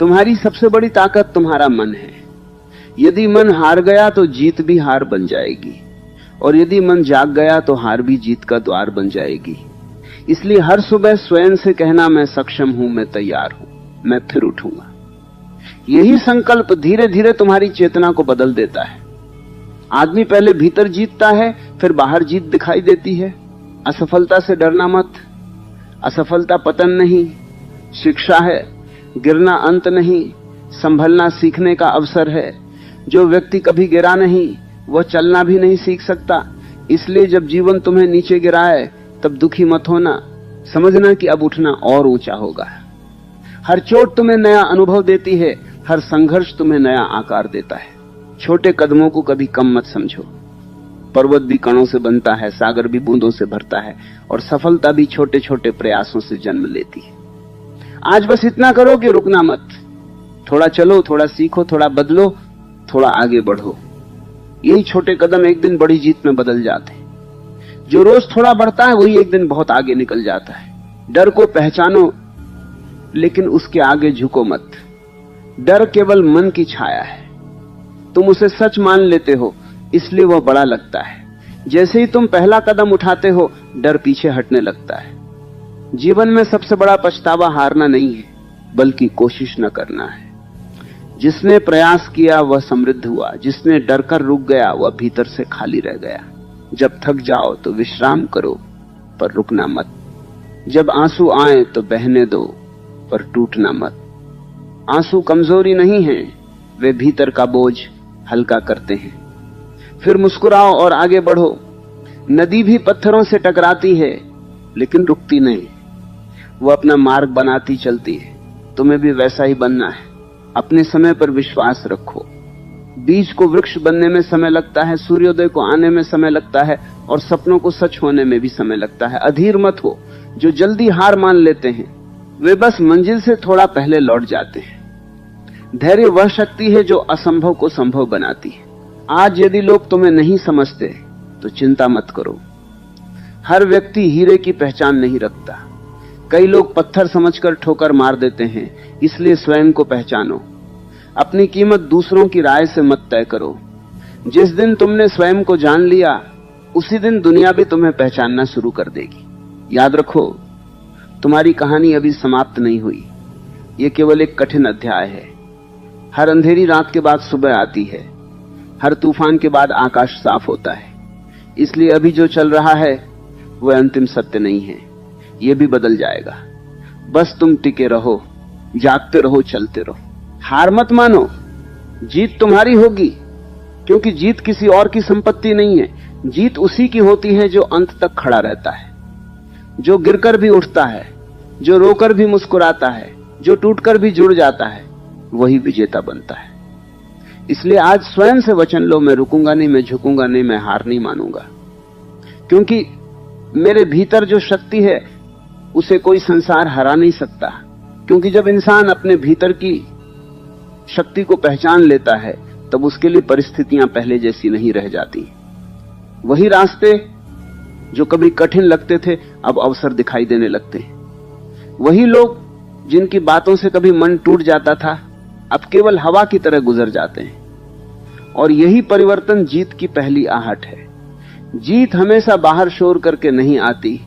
तुम्हारी सबसे बड़ी ताकत तुम्हारा मन है। यदि मन हार गया तो जीत भी हार बन जाएगी, और यदि मन जाग गया तो हार भी जीत का द्वार बन जाएगी। इसलिए हर सुबह स्वयं से कहना, मैं सक्षम हूं, मैं तैयार हूं, मैं फिर उठूंगा। यही संकल्प धीरे धीरे तुम्हारी चेतना को बदल देता है। आदमी पहले भीतर जीतता है, फिर बाहर जीत दिखाई देती है। असफलता से डरना मत। असफलता पतन नहीं, शिक्षा है। गिरना अंत नहीं, संभलना सीखने का अवसर है। जो व्यक्ति कभी गिरा नहीं वह चलना भी नहीं सीख सकता। इसलिए जब जीवन तुम्हें नीचे गिराए तब दुखी मत होना, समझना कि अब उठना और ऊंचा होगा। हर चोट तुम्हें नया अनुभव देती है, हर संघर्ष तुम्हें नया आकार देता है। छोटे कदमों को कभी कम मत समझो। पर्वत भी कणों से बनता है, सागर भी बूंदों से भरता है, और सफलता भी छोटे छोटे प्रयासों से जन्म लेती है। आज बस इतना करो कि रुकना मत। थोड़ा चलो, थोड़ा सीखो, थोड़ा बदलो, थोड़ा आगे बढ़ो। यही छोटे कदम एक दिन बड़ी जीत में बदल जाते हैं। जो रोज थोड़ा बढ़ता है वही एक दिन बहुत आगे निकल जाता है। डर को पहचानो, लेकिन उसके आगे झुको मत। डर केवल मन की छाया है। तुम उसे सच मान लेते हो, इसलिए वह बड़ा लगता है। जैसे ही तुम पहला कदम उठाते हो, डर पीछे हटने लगता है। जीवन में सबसे बड़ा पछतावा हारना नहीं है, बल्कि कोशिश न करना है। जिसने प्रयास किया वह समृद्ध हुआ, जिसने डर कर रुक गया वह भीतर से खाली रह गया। जब थक जाओ तो विश्राम करो, पर रुकना मत। जब आंसू आए तो बहने दो, पर टूटना मत। आंसू कमजोरी नहीं है, वे भीतर का बोझ हल्का करते हैं। फिर मुस्कुराओ और आगे बढ़ो। नदी भी पत्थरों से टकराती है, लेकिन रुकती नहीं। वह अपना मार्ग बनाती चलती है। तुम्हें भी वैसा ही बनना है। अपने समय पर विश्वास रखो। बीज को वृक्ष बनने में समय लगता है, सूर्योदय को आने में समय लगता है, और सपनों को सच होने में भी समय लगता है। अधीर मत हो। जो जल्दी हार मान लेते हैं वे बस मंजिल से थोड़ा पहले लौट जाते हैं। धैर्य वह शक्ति है जो असंभव को संभव बनाती है। आज यदि लोग तुम्हें नहीं समझते तो चिंता मत करो। हर व्यक्ति हीरे की पहचान नहीं रखता। कई लोग पत्थर समझकर ठोकर मार देते हैं, इसलिए स्वयं को पहचानो। अपनी कीमत दूसरों की राय से मत तय करो। जिस दिन तुमने स्वयं को जान लिया, उसी दिन दुनिया भी तुम्हें पहचानना शुरू कर देगी। याद रखो, तुम्हारी कहानी अभी समाप्त नहीं हुई। ये केवल एक कठिन अध्याय है। हर अंधेरी रात के बाद सुबह आती है। हर तूफान के बाद आकाश साफ होता है। इसलिए अभी जो चल रहा है वह अंतिम सत्य नहीं है। यह भी बदल जाएगा। बस तुम टिके रहो, जागते रहो, चलते रहो। हार मत मानो। जीत तुम्हारी होगी, क्योंकि जीत किसी और की संपत्ति नहीं है। जीत उसी की होती है जो अंत तक खड़ा रहता है, जो गिरकर भी उठता है, जो रोकर भी मुस्कुराता है, जो टूटकर भी जुड़ जाता है, वही विजेता बनता है। इसलिए आज स्वयं से वचन लो, मैं रुकूंगा नहीं, मैं झुकूंगा नहीं, मैं हार नहीं मानूंगा। क्योंकि मेरे भीतर जो शक्ति है उसे कोई संसार हरा नहीं सकता। क्योंकि जब इंसान अपने भीतर की शक्ति को पहचान लेता है तब उसके लिए परिस्थितियां पहले जैसी नहीं रह जाती। वही रास्ते जो कभी कठिन लगते थे अब अवसर दिखाई देने लगते हैं। वही लोग जिनकी बातों से कभी मन टूट जाता था अब केवल हवा की तरह गुजर जाते हैं। और यही परिवर्तन जीत की पहली आहट है। जीत हमेशा बाहर शोर करके नहीं आती,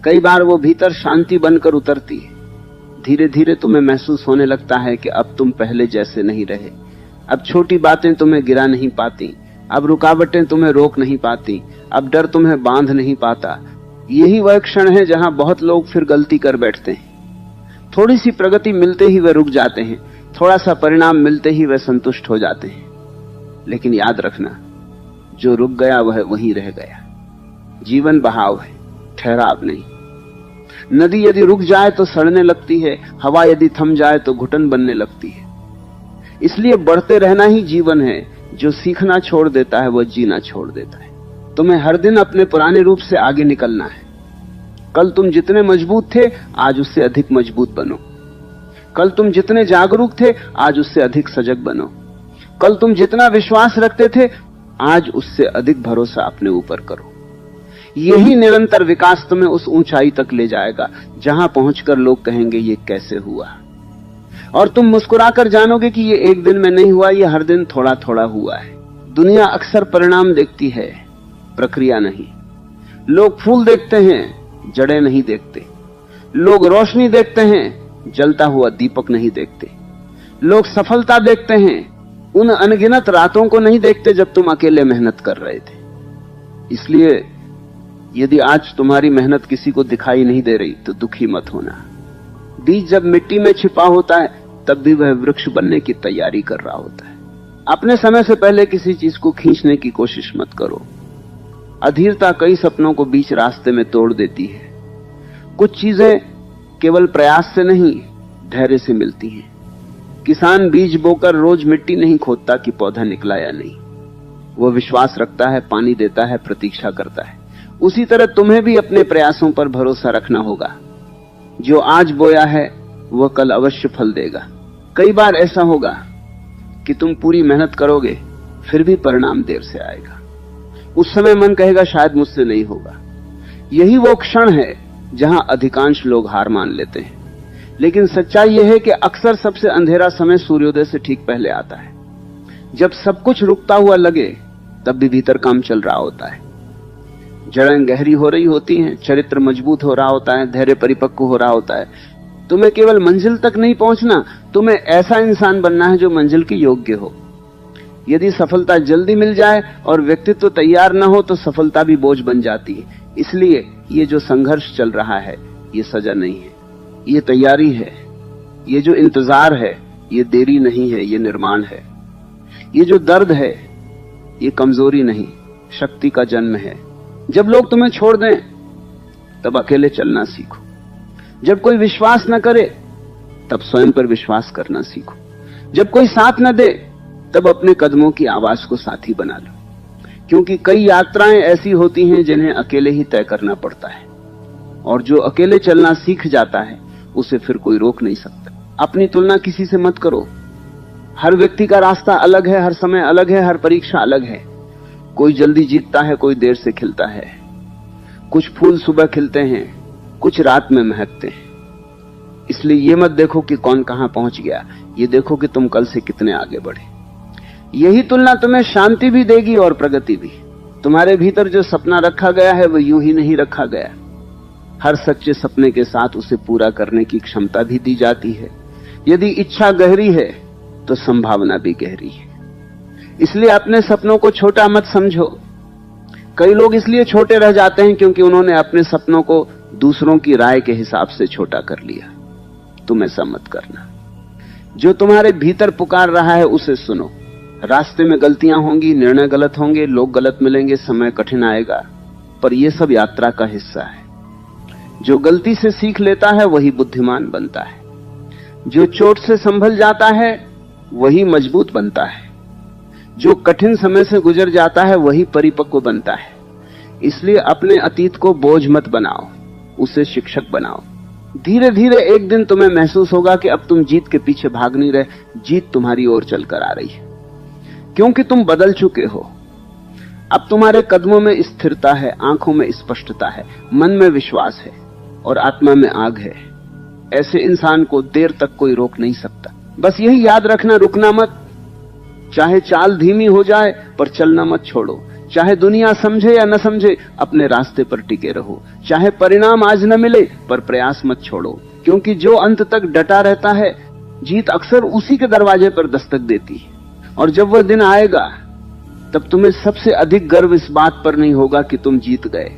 कई बार वो भीतर शांति बनकर उतरती है। धीरे धीरे तुम्हें महसूस होने लगता है कि अब तुम पहले जैसे नहीं रहे। अब छोटी बातें तुम्हें गिरा नहीं पाती, अब रुकावटें तुम्हें रोक नहीं पाती, अब डर तुम्हें बांध नहीं पाता। यही वह क्षण है जहां बहुत लोग फिर गलती कर बैठते हैं। थोड़ी सी प्रगति मिलते ही वे रुक जाते हैं, थोड़ा सा परिणाम मिलते ही वे संतुष्ट हो जाते हैं। लेकिन याद रखना, जो रुक गया वह वहीं रह गया। जीवन बहाव है, ठहराव नहीं। नदी यदि रुक जाए तो सड़ने लगती है, हवा यदि थम जाए तो घुटन बनने लगती है। इसलिए बढ़ते रहना ही जीवन है। जो सीखना छोड़ देता है वह जीना छोड़ देता है। तुम्हें हर दिन अपने पुराने रूप से आगे निकलना है। कल तुम जितने मजबूत थे आज उससे अधिक मजबूत बनो। कल तुम जितने जागरूक थे आज उससे अधिक सजग बनो। कल तुम जितना विश्वास रखते थे आज उससे अधिक भरोसा अपने ऊपर करो। यही निरंतर विकास तुम्हें उस ऊंचाई तक ले जाएगा जहां पहुंचकर लोग कहेंगे ये कैसे हुआ। और तुम मुस्कुराकर जानोगे कि ये एक दिन में नहीं हुआ, ये हर दिन थोड़ा थोड़ा हुआ है। दुनिया अक्सर परिणाम देखती है, प्रक्रिया नहीं। लोग फूल देखते हैं, जड़ें नहीं देखते। लोग रोशनी देखते हैं, जलता हुआ दीपक नहीं देखते। लोग सफलता देखते हैं, उन अनगिनत रातों को नहीं देखते जब तुम अकेले मेहनत कर रहे थे। इसलिए यदि आज तुम्हारी मेहनत किसी को दिखाई नहीं दे रही तो दुखी मत होना। बीज जब मिट्टी में छिपा होता है तब भी वह वृक्ष बनने की तैयारी कर रहा होता है। अपने समय से पहले किसी चीज को खींचने की कोशिश मत करो। अधीरता कई सपनों को बीच रास्ते में तोड़ देती है। कुछ चीजें केवल प्रयास से नहीं, धैर्य से मिलती हैं। किसान बीज बोकर रोज मिट्टी नहीं खोदता कि पौधा निकला या नहीं। वह विश्वास रखता है, पानी देता है, प्रतीक्षा करता है। उसी तरह तुम्हें भी अपने प्रयासों पर भरोसा रखना होगा। जो आज बोया है वह कल अवश्य फल देगा। कई बार ऐसा होगा कि तुम पूरी मेहनत करोगे फिर भी परिणाम देर से आएगा। उस समय मन कहेगा शायद मुझसे नहीं होगा। यही वो क्षण है जहां अधिकांश लोग हार मान लेते हैं। लेकिन सच्चाई यह है कि अक्सर सबसे अंधेरा समय सूर्योदय से ठीक पहले आता है। जब सब कुछ रुकता हुआ लगे तब भी भीतर काम चल रहा होता है। जड़ें गहरी हो रही होती हैं, चरित्र मजबूत हो रहा होता है, धैर्य परिपक्व हो रहा होता है। तुम्हें केवल मंजिल तक नहीं पहुंचना, तुम्हें ऐसा इंसान बनना है जो मंजिल के योग्य हो। यदि सफलता जल्दी मिल जाए और व्यक्तित्व तैयार न हो तो सफलता भी बोझ बन जाती है। इसलिए ये जो संघर्ष चल रहा है ये सजा नहीं है, ये तैयारी है। ये जो इंतजार है ये देरी नहीं है, ये निर्माण है। ये जो दर्द है ये कमजोरी नहीं, शक्ति का जन्म है। जब लोग तुम्हें छोड़ दें तब अकेले चलना सीखो। जब कोई विश्वास न करे तब स्वयं पर विश्वास करना सीखो। जब कोई साथ न दे तब अपने कदमों की आवाज को साथी बना लो। क्योंकि कई यात्राएं ऐसी होती हैं जिन्हें अकेले ही तय करना पड़ता है, और जो अकेले चलना सीख जाता है उसे फिर कोई रोक नहीं सकता। अपनी तुलना किसी से मत करो। हर व्यक्ति का रास्ता अलग है, हर समय अलग है, हर परीक्षा अलग है। कोई जल्दी जीतता है, कोई देर से खिलता है। कुछ फूल सुबह खिलते हैं, कुछ रात में महकते हैं। इसलिए ये मत देखो कि कौन कहां पहुंच गया, ये देखो कि तुम कल से कितने आगे बढ़े। यही तुलना तुम्हें शांति भी देगी और प्रगति भी। तुम्हारे भीतर जो सपना रखा गया है वह यूं ही नहीं रखा गया। हर सच्चे सपने के साथ उसे पूरा करने की क्षमता भी दी जाती है। यदि इच्छा गहरी है तो संभावना भी गहरी है। इसलिए अपने सपनों को छोटा मत समझो। कई लोग इसलिए छोटे रह जाते हैं क्योंकि उन्होंने अपने सपनों को दूसरों की राय के हिसाब से छोटा कर लिया। तुम ऐसा मत करना। जो तुम्हारे भीतर पुकार रहा है उसे सुनो। रास्ते में गलतियां होंगी, निर्णय गलत होंगे, लोग गलत मिलेंगे, समय कठिन आएगा, पर यह सब यात्रा का हिस्सा है। जो गलती से सीख लेता है वही बुद्धिमान बनता है। जो चोट से संभल जाता है वही मजबूत बनता है। जो कठिन समय से गुजर जाता है वही परिपक्व बनता है। इसलिए अपने अतीत को बोझ मत बनाओ, उसे शिक्षक बनाओ। धीरे धीरे एक दिन तुम्हें महसूस होगा कि अब तुम जीत के पीछे भाग नहीं रहे, जीत तुम्हारी ओर चलकर आ रही है, क्योंकि तुम बदल चुके हो। अब तुम्हारे कदमों में स्थिरता है, आंखों में स्पष्टता है, मन में विश्वास है और आत्मा में आग है। ऐसे इंसान को देर तक कोई रोक नहीं सकता। बस यही याद रखना, रुकना मत। चाहे चाल धीमी हो जाए पर चलना मत छोड़ो। चाहे दुनिया समझे या न समझे, अपने रास्ते पर टिके रहो। चाहे परिणाम आज न मिले पर प्रयास मत छोड़ो, क्योंकि जो अंत तक डटा रहता है जीत अक्सर उसी के दरवाजे पर दस्तक देती है। और जब वह दिन आएगा तब तुम्हें सबसे अधिक गर्व इस बात पर नहीं होगा कि तुम जीत गए।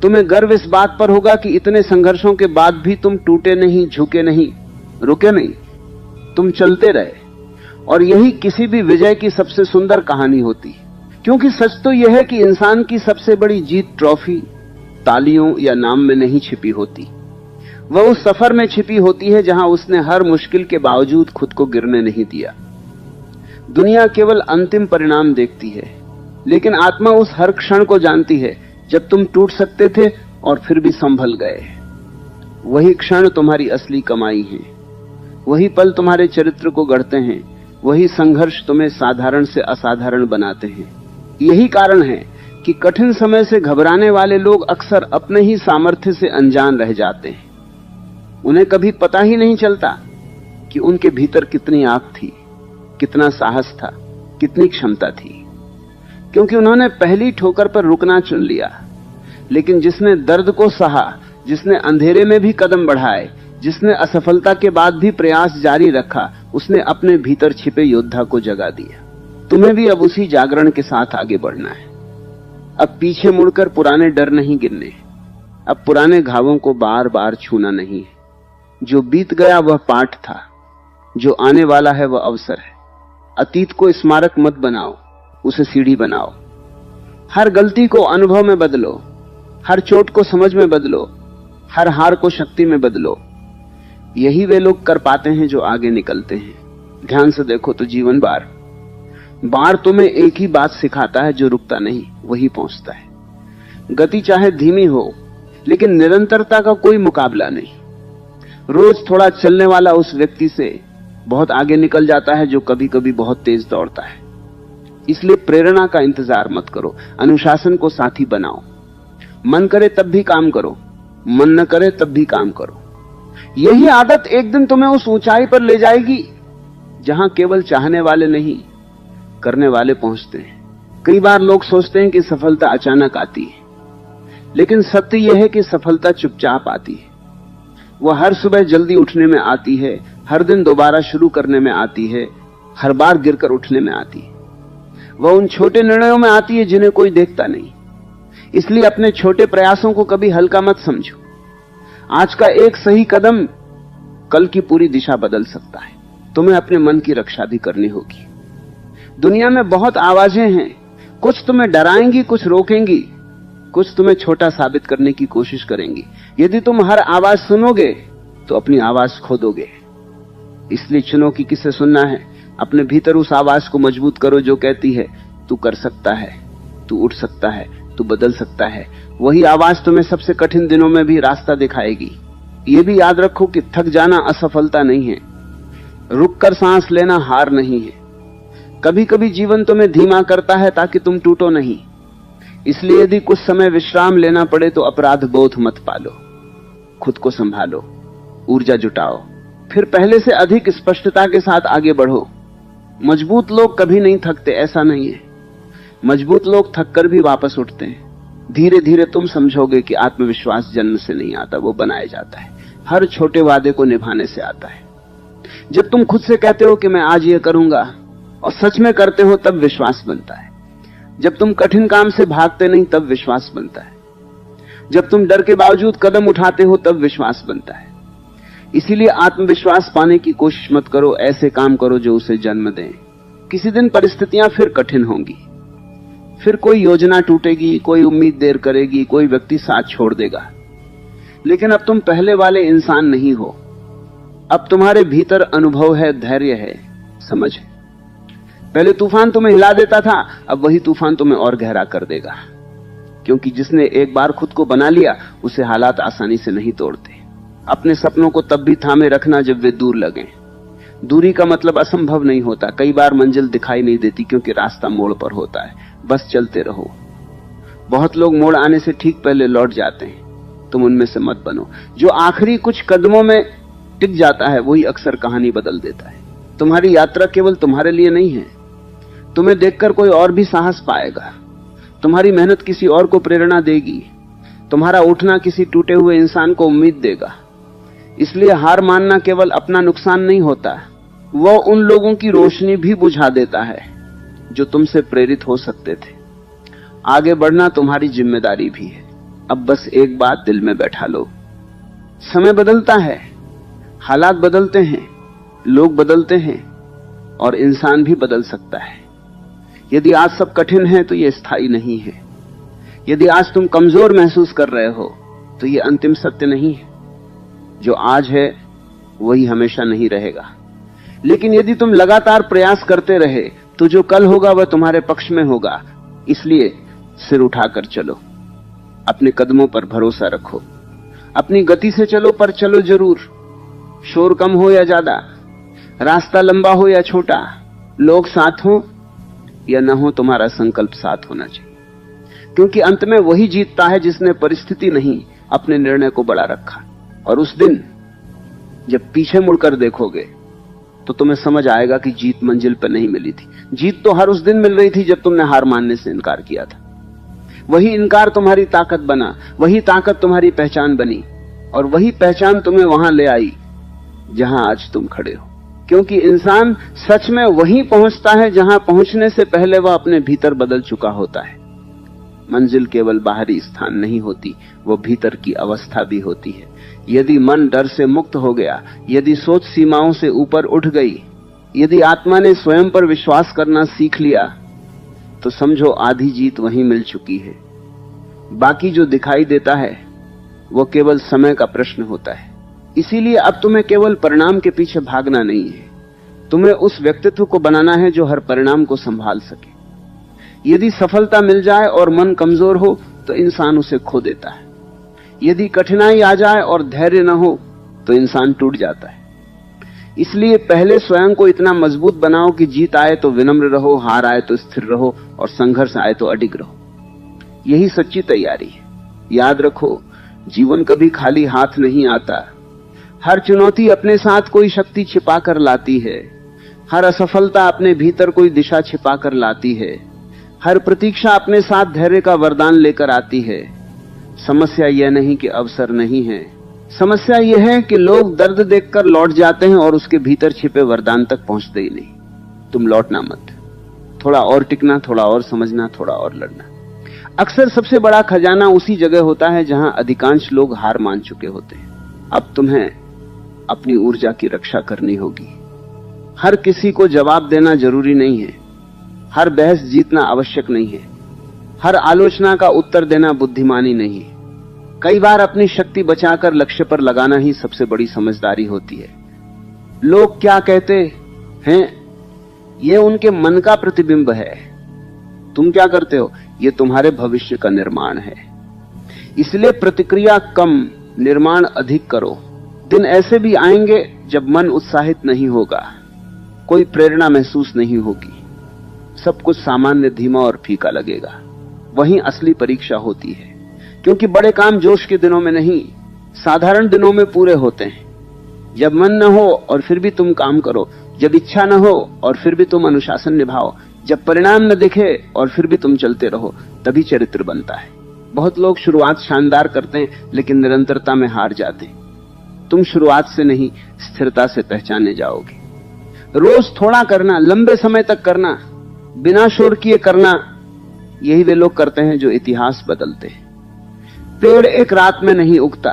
तुम्हें गर्व इस बात पर होगा कि इतने संघर्षों के बाद भी तुम टूटे नहीं, झुके नहीं, रुके नहीं, तुम चलते रहे। और यही किसी भी विजय की सबसे सुंदर कहानी होती है। क्योंकि सच तो यह है कि इंसान की सबसे बड़ी जीत ट्रॉफी, तालियों या नाम में नहीं छिपी होती। वह उस सफर में छिपी होती है जहां उसने हर मुश्किल के बावजूद खुद को गिरने नहीं दिया। दुनिया केवल अंतिम परिणाम देखती है, लेकिन आत्मा उस हर क्षण को जानती है जब तुम टूट सकते थे और फिर भी संभल गए। वही क्षण तुम्हारी असली कमाई है। वही पल तुम्हारे चरित्र को गढ़ते हैं। वही संघर्ष तुम्हें साधारण से असाधारण बनाते हैं। यही कारण है कि कठिन समय से घबराने वाले लोग अक्सर अपने ही सामर्थ्य से अनजान रह जाते हैं। उन्हें कभी पता ही नहीं चलता कि उनके भीतर कितनी आग थी, कितना साहस था, कितनी क्षमता थी, क्योंकि उन्होंने पहली ठोकर पर रुकना चुन लिया। लेकिन जिसने दर्द को सहा, जिसने अंधेरे में भी कदम बढ़ाए, जिसने असफलता के बाद भी प्रयास जारी रखा, उसने अपने भीतर छिपे योद्धा को जगा दिया। तुम्हें भी अब उसी जागरण के साथ आगे बढ़ना है। अब पीछे मुड़कर पुराने डर नहीं गिनने, अब पुराने घावों को बार बार छूना नहीं है। जो बीत गया वह पाठ था, जो आने वाला है वह अवसर है। अतीत को स्मारक मत बनाओ, उसे सीढ़ी बनाओ। हर गलती को अनुभव में बदलो, हर चोट को समझ में बदलो, हर हार को शक्ति में बदलो। यही वे लोग कर पाते हैं जो आगे निकलते हैं। ध्यान से देखो तो जीवन बार तुम्हें एक ही बात सिखाता है, जो रुकता नहीं वही पहुंचता है। गति चाहे धीमी हो, लेकिन निरंतरता का कोई मुकाबला नहीं। रोज थोड़ा चलने वाला उस व्यक्ति से बहुत आगे निकल जाता है जो कभी कभी बहुत तेज दौड़ता है। इसलिए प्रेरणा का इंतजार मत करो, अनुशासन को साथी बनाओ। मन करे तब भी काम करो, मन न करे तब भी काम करो। यही आदत एक दिन तुम्हें उस ऊंचाई पर ले जाएगी जहां केवल चाहने वाले नहीं, करने वाले पहुंचते हैं। कई बार लोग सोचते हैं कि सफलता अचानक आती है, लेकिन सत्य यह है कि सफलता चुपचाप आती है। वह हर सुबह जल्दी उठने में आती है, हर दिन दोबारा शुरू करने में आती है, हर बार गिरकर उठने में आती है। वह उन छोटे निर्णयों में आती है जिन्हें कोई देखता नहीं। इसलिए अपने छोटे प्रयासों को कभी हल्का मत समझो। आज का एक सही कदम कल की पूरी दिशा बदल सकता है। तुम्हें अपने मन की रक्षा भी करनी होगी। दुनिया में बहुत आवाजें हैं, कुछ तुम्हें डराएंगी, कुछ रोकेंगी, कुछ तुम्हें छोटा साबित करने की कोशिश करेंगी। यदि तुम हर आवाज सुनोगे तो अपनी आवाज खो दोगे। इसलिए चुनो कि किसे सुनना है। अपने भीतर उस आवाज को मजबूत करो जो कहती है तू कर सकता है, तू उठ सकता है, तू बदल सकता है। वही आवाज तुम्हें सबसे कठिन दिनों में भी रास्ता दिखाएगी। यह भी याद रखो कि थक जाना असफलता नहीं है, रुककर सांस लेना हार नहीं है। कभी कभी जीवन तुम्हें धीमा करता है ताकि तुम टूटो नहीं। इसलिए यदि कुछ समय विश्राम लेना पड़े तो अपराध बोध मत पालो। खुद को संभालो, ऊर्जा जुटाओ, फिर पहले से अधिक स्पष्टता के साथ आगे बढ़ो। मजबूत लोग कभी नहीं थकते, ऐसा नहीं है। मजबूत लोग थककर भी वापस उठते हैं। धीरे धीरे तुम समझोगे कि आत्मविश्वास जन्म से नहीं आता, वो बनाया जाता है। हर छोटे वादे को निभाने से आता है। जब तुम खुद से कहते हो कि मैं आज ये करूंगा और सच में करते हो तब विश्वास बनता है। जब तुम कठिन काम से भागते नहीं तब विश्वास बनता है। जब तुम डर के बावजूद कदम उठाते हो तब विश्वास बनता है। इसीलिए आत्मविश्वास पाने की कोशिश मत करो, ऐसे काम करो जो उसे जन्म दें। किसी दिन परिस्थितियां फिर कठिन होंगी, फिर कोई योजना टूटेगी, कोई उम्मीद देर करेगी, कोई व्यक्ति साथ छोड़ देगा। लेकिन अब तुम पहले वाले इंसान नहीं हो। अब तुम्हारे भीतर अनुभव है, धैर्य है, समझ है। पहले तूफान तुम्हें हिला देता था, अब वही तूफान तुम्हें और गहरा कर देगा। क्योंकि जिसने एक बार खुद को बना लिया उसे हालात आसानी से नहीं तोड़ते। अपने सपनों को तब भी थामे रखना जब वे दूर लगें। दूरी का मतलब असंभव नहीं होता। कई बार मंजिल दिखाई नहीं देती क्योंकि रास्ता मोड़ पर होता है। बस चलते रहो। बहुत लोग मोड़ आने से ठीक पहले लौट जाते हैं, तुम उनमें से मत बनो। जो आखिरी कुछ कदमों में टिक जाता है वही अक्सर कहानी बदल देता है। तुम्हारी यात्रा केवल तुम्हारे लिए नहीं है, तुम्हें देखकर कोई और भी साहस पाएगा। तुम्हारी मेहनत किसी और को प्रेरणा देगी, तुम्हारा उठना किसी टूटे हुए इंसान को उम्मीद देगा। इसलिए हार मानना केवल अपना नुकसान नहीं होता, वह उन लोगों की रोशनी भी बुझा देता है जो तुमसे प्रेरित हो सकते थे। आगे बढ़ना तुम्हारी जिम्मेदारी भी है। अब बस एक बात दिल में बैठा लो, समय बदलता है, हालात बदलते हैं, लोग बदलते हैं और इंसान भी बदल सकता है। यदि आज सब कठिन है तो यह स्थायी नहीं है। यदि आज तुम कमजोर महसूस कर रहे हो तो यह अंतिम सत्य नहीं है। जो आज है वही हमेशा नहीं रहेगा। लेकिन यदि तुम लगातार प्रयास करते रहे तो जो कल होगा वह तुम्हारे पक्ष में होगा। इसलिए सिर उठाकर चलो, अपने कदमों पर भरोसा रखो, अपनी गति से चलो पर चलो जरूर। शोर कम हो या ज्यादा, रास्ता लंबा हो या छोटा, लोग साथ हो या न हो, तुम्हारा संकल्प साथ होना चाहिए। क्योंकि अंत में वही जीतता है जिसने परिस्थिति नहीं अपने निर्णय को बड़ा रखा। और उस दिन जब पीछे मुड़कर देखोगे तो तुम्हें समझ आएगा कि जीत मंजिल पर नहीं मिली थी। जीत तो हर उस दिन मिल रही थी जब तुमने हार मानने से इनकार किया था। वही इनकार तुम्हारी ताकत बना, वही ताकत तुम्हारी पहचान बनी, और वही पहचान तुम्हें वहां ले आई जहां आज तुम खड़े हो। क्योंकि इंसान सच में वहीं पहुंचता है जहां पहुंचने से पहले वह अपने भीतर बदल चुका होता है। मंजिल केवल बाहरी स्थान नहीं होती, वो भीतर की अवस्था भी होती है। यदि मन डर से मुक्त हो गया, यदि सोच सीमाओं से ऊपर उठ गई, यदि आत्मा ने स्वयं पर विश्वास करना सीख लिया, तो समझो आधी जीत वहीं मिल चुकी है। बाकी जो दिखाई देता है वो केवल समय का प्रश्न होता है। इसीलिए अब तुम्हें केवल परिणाम के पीछे भागना नहीं है, तुम्हें उस व्यक्तित्व को बनाना है जो हर परिणाम को संभाल सके। यदि सफलता मिल जाए और मन कमजोर हो तो इंसान उसे खो देता है। यदि कठिनाई आ जाए और धैर्य न हो तो इंसान टूट जाता है। इसलिए पहले स्वयं को इतना मजबूत बनाओ कि जीत आए तो विनम्र रहो, हार आए तो स्थिर रहो, और संघर्ष आए तो अडिग रहो। यही सच्ची तैयारी है। याद रखो, जीवन कभी खाली हाथ नहीं आता। हर चुनौती अपने साथ कोई शक्ति छिपा कर लाती है। हर असफलता अपने भीतर कोई दिशा छिपा कर लाती है। हर प्रतीक्षा अपने साथ धैर्य का वरदान लेकर आती है। समस्या यह नहीं कि अवसर नहीं है, समस्या यह है कि लोग दर्द देखकर लौट जाते हैं और उसके भीतर छिपे वरदान तक पहुंचते ही नहीं। तुम लौटना मत, थोड़ा और टिकना, थोड़ा और समझना, थोड़ा और लड़ना। अक्सर सबसे बड़ा खजाना उसी जगह होता है जहां अधिकांश लोग हार मान चुके होते हैं। अब तुम्हें अपनी ऊर्जा की रक्षा करनी होगी। हर किसी को जवाब देना जरूरी नहीं है, हर बहस जीतना आवश्यक नहीं है, हर आलोचना का उत्तर देना बुद्धिमानी नहीं है। कई बार अपनी शक्ति बचाकर लक्ष्य पर लगाना ही सबसे बड़ी समझदारी होती है। लोग क्या कहते हैं, यह उनके मन का प्रतिबिंब है। तुम क्या करते हो, यह तुम्हारे भविष्य का निर्माण है। इसलिए प्रतिक्रिया कम, निर्माण अधिक करो। दिन ऐसे भी आएंगे जब मन उत्साहित नहीं होगा, कोई प्रेरणा महसूस नहीं होगी, सब कुछ सामान्य, धीमा और फीका लगेगा। वहीं असली परीक्षा होती है, क्योंकि बड़े काम जोश के दिनों में नहीं, साधारण दिनों में पूरे होते हैं। जब मन न हो और फिर भी तुम काम करो, जब इच्छा न हो और फिर भी तुम अनुशासन निभाओ, जब परिणाम न दिखे और फिर भी तुम चलते रहो, तभी चरित्र बनता है। बहुत लोग शुरुआत शानदार करते हैं लेकिन निरंतरता में हार जाते हैं। तुम शुरुआत से नहीं, स्थिरता से पहचाने जाओगे। रोज थोड़ा करना, लंबे समय तक करना, बिना शोर किए करना, यही वे लोग करते हैं जो इतिहास बदलते हैं। पेड़ एक रात में नहीं उगता,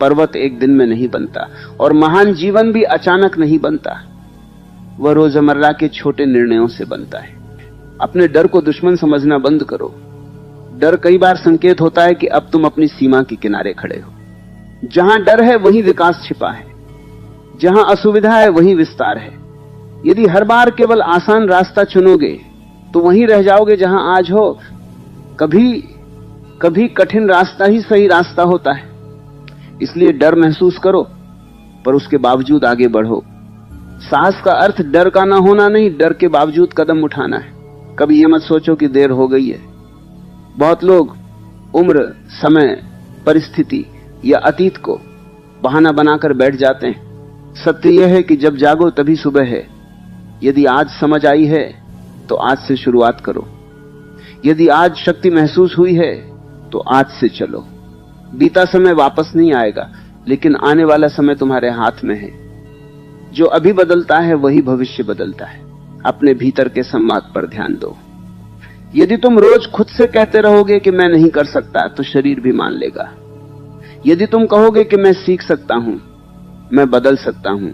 पर्वत एक दिन में नहीं बनता, और महान जीवन भी अचानक नहीं बनता। वह रोजमर्रा के छोटे निर्णयों से बनता है। अपने डर को दुश्मन समझना बंद करो। डर कई बार संकेत होता है कि अब तुम अपनी सीमा के किनारे खड़े हो। जहां डर है वहीं विकास छिपा है, जहां असुविधा है वहीं विस्तार है। यदि हर बार केवल आसान रास्ता चुनोगे तो वहीं रह जाओगे जहां आज हो। कभी कठिन रास्ता ही सही रास्ता होता है। इसलिए डर महसूस करो, पर उसके बावजूद आगे बढ़ो। साहस का अर्थ डर का ना होना नहीं, डर के बावजूद कदम उठाना है। कभी यह मत सोचो कि देर हो गई है। बहुत लोग उम्र, समय, परिस्थिति या अतीत को बहाना बनाकर बैठ जाते हैं। सत्य यह है कि जब जागो तभी सुबह है। यदि आज समझ आई है तो आज से शुरुआत करो। यदि आज शक्ति महसूस हुई है तो आज से चलो। बीता समय वापस नहीं आएगा, लेकिन आने वाला समय तुम्हारे हाथ में है। जो अभी बदलता है वही भविष्य बदलता है। अपने भीतर के संवाद पर ध्यान दो। यदि तुम रोज खुद से कहते रहोगे कि मैं नहीं कर सकता, तो शरीर भी मान लेगा। यदि तुम कहोगे कि मैं सीख सकता हूं, मैं बदल सकता हूं,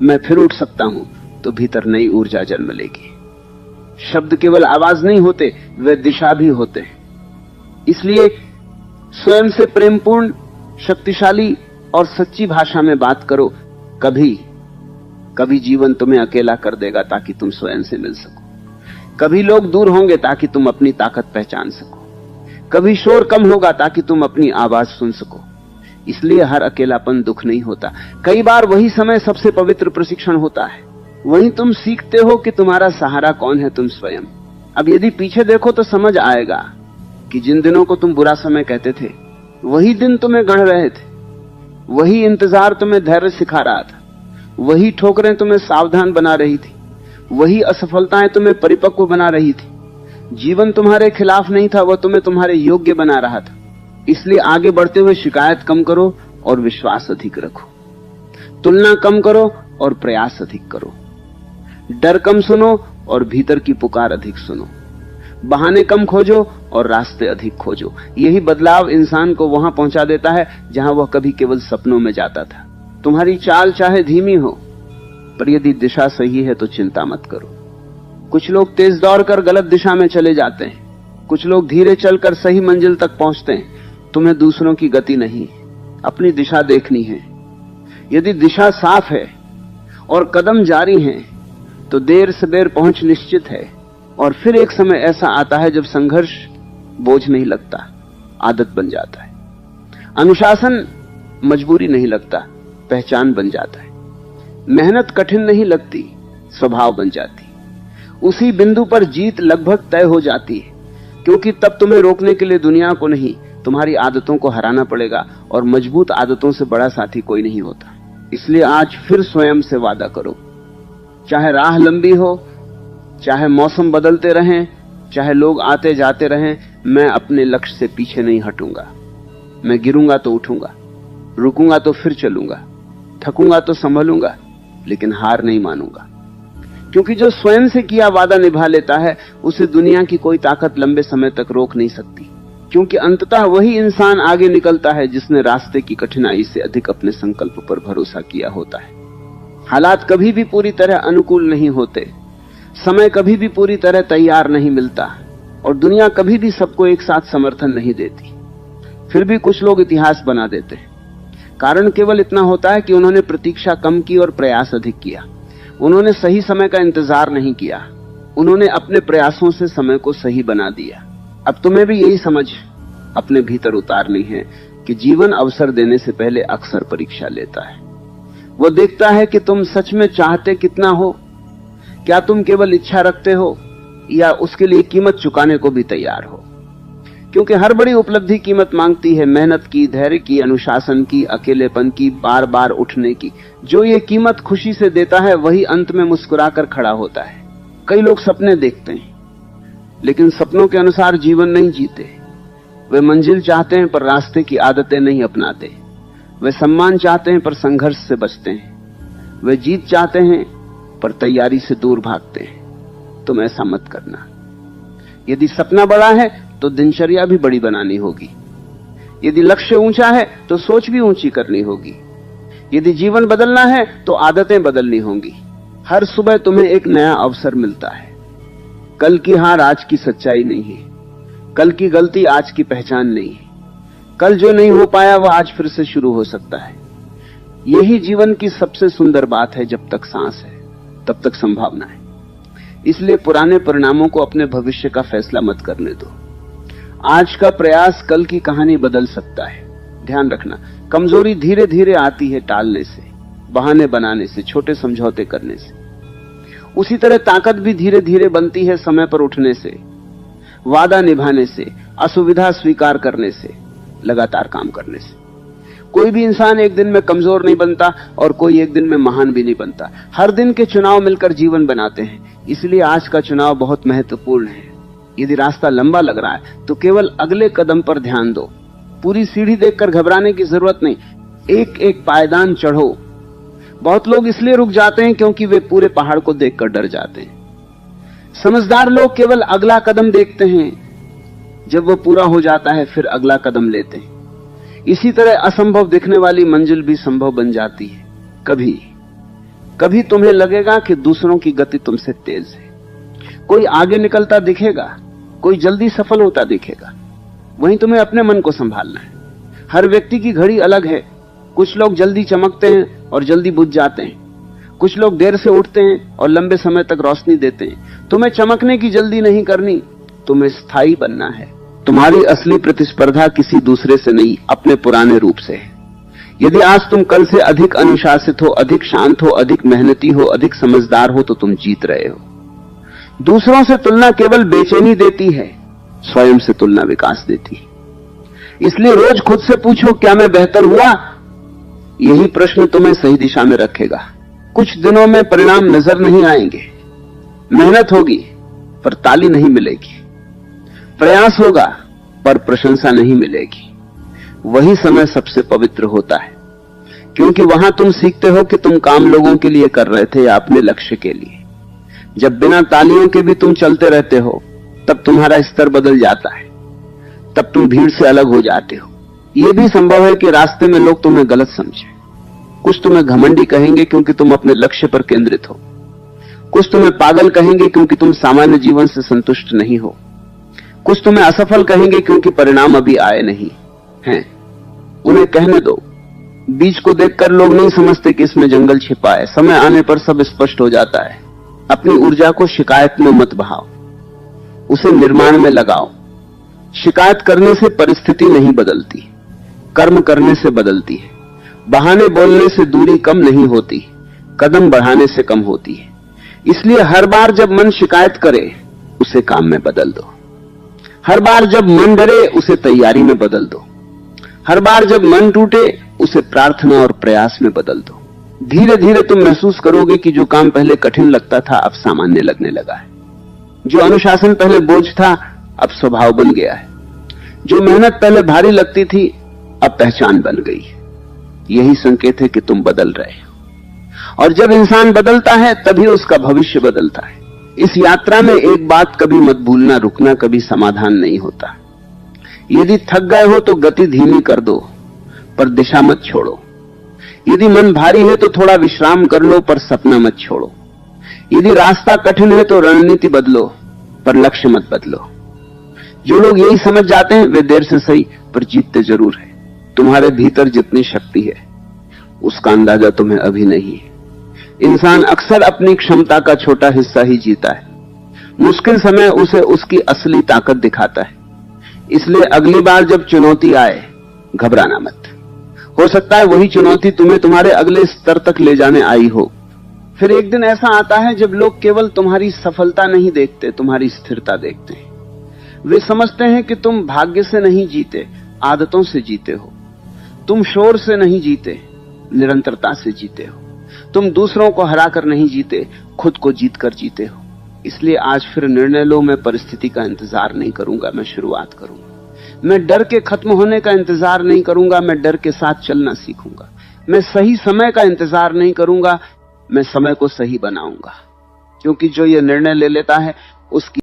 मैं फिर उठ सकता हूं, तो भीतर नई ऊर्जा जन्म लेगी। शब्द केवल आवाज नहीं होते, वे दिशा भी होते हैं। इसलिए स्वयं से प्रेमपूर्ण, शक्तिशाली और सच्ची भाषा में बात करो। कभी जीवन तुम्हें अकेला कर देगा ताकि तुम स्वयं से मिल सको। कभी लोग दूर होंगे ताकि तुम अपनी ताकत पहचान सको। कभी शोर कम होगा ताकि तुम अपनी आवाज सुन सको। इसलिए हर अकेलापन दुख नहीं होता। कई बार वही समय सबसे पवित्र प्रशिक्षण होता है। वहीं तुम सीखते हो कि तुम्हारा सहारा कौन है, तुम स्वयं। अब यदि पीछे देखो तो समझ आएगा कि जिन दिनों को तुम बुरा समय कहते थे, वही दिन तुम्हें गढ़ रहे थे। वही इंतजार तुम्हें धैर्य सिखा रहा था। वही ठोकरें तुम्हें सावधान बना रही थी, वही असफलताएं तुम्हें परिपक्व बना रही थी। जीवन तुम्हारे खिलाफ नहीं था, वह तुम्हें तुम्हारे योग्य बना रहा था। इसलिए आगे बढ़ते हुए शिकायत कम करो और विश्वास अधिक रखो, तुलना कम करो और प्रयास अधिक करो, डर कम सुनो और भीतर की पुकार अधिक सुनो, बहाने कम खोजो और रास्ते अधिक खोजो। यही बदलाव इंसान को वहां पहुंचा देता है जहां वह कभी केवल सपनों में जाता था। तुम्हारी चाल चाहे धीमी हो, पर यदि दिशा सही है तो चिंता मत करो। कुछ लोग तेज दौड़कर गलत दिशा में चले जाते हैं, कुछ लोग धीरे चलकर सही मंजिल तक पहुंचते हैं। तुम्हें दूसरों की गति नहीं, अपनी दिशा देखनी है। यदि दिशा साफ है और कदम जारी हैं, तो देर से देर पहुंच निश्चित है। और फिर एक समय ऐसा आता है जब संघर्ष बोझ नहीं लगता, आदत बन जाता है। अनुशासन मजबूरी नहीं लगता, पहचान बन जाता है। मेहनत कठिन नहीं लगती, स्वभाव बन जाती। उसी बिंदु पर जीत लगभग तय हो जाती है, क्योंकि तब तुम्हें रोकने के लिए दुनिया को नहीं, तुम्हारी आदतों को हराना पड़ेगा। और मजबूत आदतों से बड़ा साथी कोई नहीं होता। इसलिए आज फिर स्वयं से वादा करो, चाहे राह लंबी हो, चाहे मौसम बदलते रहें, चाहे लोग आते जाते रहें, मैं अपने लक्ष्य से पीछे नहीं हटूंगा। मैं गिरूंगा तो उठूंगा, रुकूंगा तो फिर चलूंगा, थकूंगा तो संभलूंगा, लेकिन हार नहीं मानूंगा। क्योंकि जो स्वयं से किया वादा निभा लेता है, उसे दुनिया की कोई ताकत लंबे समय तक रोक नहीं सकती। क्योंकि अंततः वही इंसान आगे निकलता है जिसने रास्ते की कठिनाई से अधिक अपने संकल्प पर भरोसा किया होता है। हालात कभी भी पूरी तरह अनुकूल नहीं होते, समय कभी भी पूरी तरह तैयार नहीं मिलता, और दुनिया कभी भी सबको एक साथ समर्थन नहीं देती। फिर भी कुछ लोग इतिहास बना देते हैं। कारण केवल इतना होता है कि उन्होंने प्रतीक्षा कम की और प्रयास अधिक किया। उन्होंने सही समय का इंतजार नहीं किया, उन्होंने अपने प्रयासों से समय को सही बना दिया। अब तुम्हें भी यही समझ अपने भीतर उतारनी है कि जीवन अवसर देने से पहले अक्सर परीक्षा लेता है। वो देखता है कि तुम सच में चाहते कितना हो, क्या तुम केवल इच्छा रखते हो या उसके लिए कीमत चुकाने को भी तैयार हो। क्योंकि हर बड़ी उपलब्धि कीमत मांगती है, मेहनत की, धैर्य की, अनुशासन की, अकेलेपन की, बार बार उठने की। जो ये कीमत खुशी से देता है वही अंत में मुस्कुराकर खड़ा होता है। कई लोग सपने देखते हैं, लेकिन सपनों के अनुसार जीवन नहीं जीते। वे मंजिल चाहते हैं पर रास्ते की आदतें नहीं अपनाते। वे सम्मान चाहते हैं पर संघर्ष से बचते हैं। वे जीत चाहते हैं पर तैयारी से दूर भागते हैं। तुम ऐसा मत करना। यदि सपना बड़ा है तो दिनचर्या भी बड़ी बनानी होगी। यदि लक्ष्य ऊंचा है तो सोच भी ऊंची करनी होगी। यदि जीवन बदलना है तो आदतें बदलनी होंगी। हर सुबह तुम्हें एक नया अवसर मिलता है। कल की हार आज की सच्चाई नहीं है, कल की गलती आज की पहचान नहीं है। कल जो नहीं हो पाया वह आज फिर से शुरू हो सकता है। यही जीवन की सबसे सुंदर बात है। जब तक सांस है तब तक संभावना है। इसलिए पुराने परिणामों को अपने भविष्य का फैसला मत करने दो। आज का प्रयास कल की कहानी बदल सकता है। ध्यान रखना, कमजोरी धीरे धीरे आती है टालने से, बहाने बनाने से, छोटे समझौते करने से। उसी तरह ताकत भी धीरे धीरे बनती है समय पर उठने से, वादा निभाने से, असुविधा स्वीकार करने से, लगातार काम करने से। कोई भी इंसान एक दिन में कमजोर नहीं बनता और कोई एक दिन में महान भी नहीं बनता। हर दिन के चुनाव मिलकर जीवन बनाते हैं। इसलिए आज का चुनाव बहुत महत्वपूर्ण है। यदि रास्ता लंबा लग रहा है तो केवल अगले कदम पर ध्यान दो। पूरी सीढ़ी देखकर घबराने की जरूरत नहीं, एक एक पायदान चढ़ो। बहुत लोग इसलिए रुक जाते हैं क्योंकि वे पूरे पहाड़ को देखकर डर जाते हैं। समझदार लोग केवल अगला कदम देखते हैं, जब वह पूरा हो जाता है फिर अगला कदम लेते हैं। इसी तरह असंभव दिखने वाली मंजिल भी संभव बन जाती है। कभी कभी तुम्हें लगेगा कि दूसरों की गति तुमसे तेज है। कोई आगे निकलता दिखेगा, कोई जल्दी सफल होता दिखेगा। वहीं तुम्हें अपने मन को संभालना है। हर व्यक्ति की घड़ी अलग है। कुछ लोग जल्दी चमकते हैं और जल्दी बुझ जाते हैं। कुछ लोग देर से उठते हैं और लंबे समय तक रोशनी देते हैं। तुम्हें चमकने की जल्दी नहीं करनी, तुम्हें स्थायी बनना है। तुम्हारी असली प्रतिस्पर्धा किसी दूसरे से नहीं, अपने पुराने रूप से है। यदि आज तुम कल से अधिक अनुशासित हो, अधिक शांत हो, अधिक मेहनती हो, अधिक समझदार हो, तो तुम जीत रहे हो। दूसरों से तुलना केवल बेचैनी देती है, स्वयं से तुलना विकास देती है। इसलिए रोज खुद से पूछो, क्या मैं बेहतर हुआ? यही प्रश्न तुम्हें सही दिशा में रखेगा। कुछ दिनों में परिणाम नजर नहीं आएंगे। मेहनत होगी पर ताली नहीं मिलेगी, प्रयास होगा पर प्रशंसा नहीं मिलेगी। वही समय सबसे पवित्र होता है, क्योंकि वहां तुम सीखते हो कि तुम काम लोगों के लिए कर रहे थे या अपने लक्ष्य के लिए। जब बिना तालियों के भी तुम चलते रहते हो, तब तुम्हारा स्तर बदल जाता है, तब तुम भीड़ से अलग हो जाते हो। यह भी संभव है कि रास्ते में लोग तुम्हें गलत समझें। कुछ तुम्हें घमंडी कहेंगे क्योंकि तुम अपने लक्ष्य पर केंद्रित हो, कुछ तुम्हें पागल कहेंगे क्योंकि तुम सामान्य जीवन से संतुष्ट नहीं हो, कुछ तुम्हें असफल कहेंगे क्योंकि परिणाम अभी आए नहीं हैं। उन्हें कहने दो। बीज को देखकर लोग नहीं समझते कि इसमें जंगल छिपा है। समय आने पर सब स्पष्ट हो जाता है। अपनी ऊर्जा को शिकायत में मत बहाओ, उसे निर्माण में लगाओ। शिकायत करने से परिस्थिति नहीं बदलती, कर्म करने से बदलती है। बहाने बोलने से दूरी कम नहीं होती, कदम बढ़ाने से कम होती है। इसलिए हर बार जब मन शिकायत करे, उसे काम में बदल दो। हर बार जब मन डरे, उसे तैयारी में बदल दो। हर बार जब मन टूटे, उसे प्रार्थना और प्रयास में बदल दो। धीरे धीरे तुम महसूस करोगे कि जो काम पहले कठिन लगता था, अब सामान्य लगने लगा है। जो अनुशासन पहले बोझ था, अब स्वभाव बन गया है। जो मेहनत पहले भारी लगती थी, अब पहचान बन गई है। यही संकेत है कि तुम बदल रहे हो। और जब इंसान बदलता है, तभी उसका भविष्य बदलता है। इस यात्रा में एक बात कभी मत भूलना, रुकना कभी समाधान नहीं होता। यदि थक गए हो तो गति धीमी कर दो, पर दिशा मत छोड़ो। यदि मन भारी है तो थोड़ा विश्राम कर लो, पर सपना मत छोड़ो। यदि रास्ता कठिन है तो रणनीति बदलो, पर लक्ष्य मत बदलो। जो लोग यही समझ जाते हैं, वे देर से सही पर जीतते जरूर है। तुम्हारे भीतर जितनी शक्ति है, उसका अंदाजा तुम्हें अभी नहीं है। इंसान अक्सर अपनी क्षमता का छोटा हिस्सा ही जीता है। मुश्किल समय उसे उसकी असली ताकत दिखाता है। इसलिए अगली बार जब चुनौती आए, घबराना मत। हो सकता है वही चुनौती तुम्हें तुम्हारे अगले स्तर तक ले जाने आई हो। फिर एक दिन ऐसा आता है जब लोग केवल तुम्हारी सफलता नहीं देखते, तुम्हारी स्थिरता देखते हैं। वे समझते हैं कि तुम भाग्य से नहीं जीते, आदतों से जीते हो। तुम शोर से नहीं जीते, निरंतरता से जीते हो। तुम दूसरों को हराकर नहीं जीते, खुद को जीतकर जीते हो। इसलिए आज फिर निर्णय लो, मैं परिस्थिति का इंतजार नहीं करूंगा, मैं शुरुआत करूंगा। मैं डर के खत्म होने का इंतजार नहीं करूंगा, मैं डर के साथ चलना सीखूंगा। मैं सही समय का इंतजार नहीं करूंगा, मैं समय को सही बनाऊंगा। क्योंकि जो ये निर्णय ले लेता है, उसकी